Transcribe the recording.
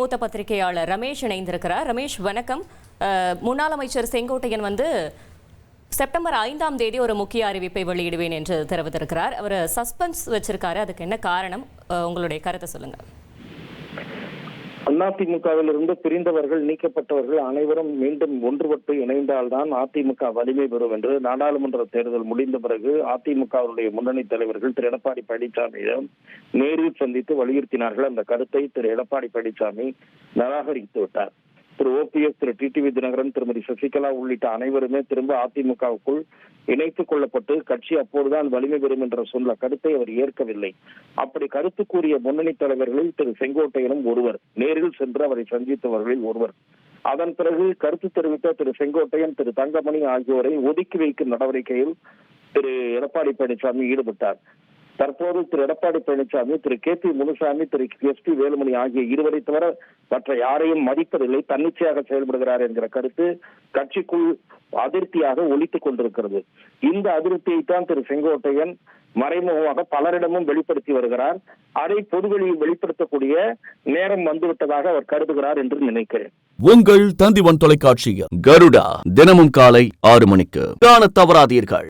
மூத்த பத்திரிகையாளர் ரமேஷ் இணைந்திருக்கிறார். ரமேஷ் வணக்கம். முன்னாள் அமைச்சர் செங்கோட்டையன் செப்டம்பர் 5ஆம் தேதி ஒரு முக்கிய அறிவிப்பை வெளியிடுவேன் என்று தெரிவித்திருக்கிறார். அவர் சஸ்பென்ஸ் வச்சிருக்காரு. அதுக்கு என்ன காரணம்? உங்களுடைய கருத்தை சொல்லுங்க. அதிமுகவிலிருந்து பிரிந்தவர்கள், நீக்கப்பட்டவர்கள் அனைவரும் மீண்டும் ஒன்றுபட்டு இணைந்தால்தான் அதிமுக வலிமை பெறும் என்று நாடாளுமன்ற தேர்தல் முடிந்த பிறகு அதிமுகவுடைய முன்னணி தலைவர்கள் திரு எடப்பாடி பழனிசாமியிடம் நேரில் சந்தித்து வலியுறுத்தினார்கள். அந்த கருத்தை திரு எடப்பாடி பழனிசாமி நிராகரித்து விட்டார். திரு ஓபிஎஸ், திரு டிடிவி தினகரன், திருமதி சசிகலா உள்ளிட்ட அனைவருமே திரும்ப அதிமுகவுக்குள் இணைத்துக் கொள்ளப்பட்டு கட்சி அப்போதுதான் வலிமை பெறும் என்ற சொன்ன கருத்தை அவர் ஏற்கவில்லை. அப்படி கருத்து கூறிய முன்னணி தலைவர்களில் திரு செங்கோட்டையனும் ஒருவர், நேரில் சென்று அவரை சந்தித்தவர்களில் ஒருவர். அதன் பிறகு கருத்து தெரிவித்த திரு செங்கோட்டையன், திரு தங்கமணி ஆகியோரை ஒதுக்கி வைக்கும் நடவடிக்கையில் திரு எடப்பாடி பழனிசாமி ஈடுபட்டார். தற்போது திரு எடப்பாடி பழனிசாமி, திரு கே.பி. முனுசாமி, திரு எஸ்.பி. வேலுமணி ஆகிய இருவரை தவிர மற்ற யாரையும் மதிப்பதில்லை, தன்னிச்சையாக செயல்படுகிறார் என்கிற கருத்து கட்சிக்குள் அதிருப்தியாக ஒலித்துக் கொண்டிருக்கிறது. இந்த அதிருப்தியைத்தான் திரு செங்கோட்டையன் மறைமுகமாக பலரிடமும் வெளிப்படுத்தி வருகிறார். அதை பொதுவெளியில் வெளிப்படுத்தக்கூடிய நேரம் வந்துவிட்டதாக அவர் கருதுகிறார் என்று நினைக்கிறேன். உங்கள் தந்திவன் தொலைக்காட்சியில் கருடா தினமும் காலை 6 மணிக்கு காண தவறாதீர்கள்.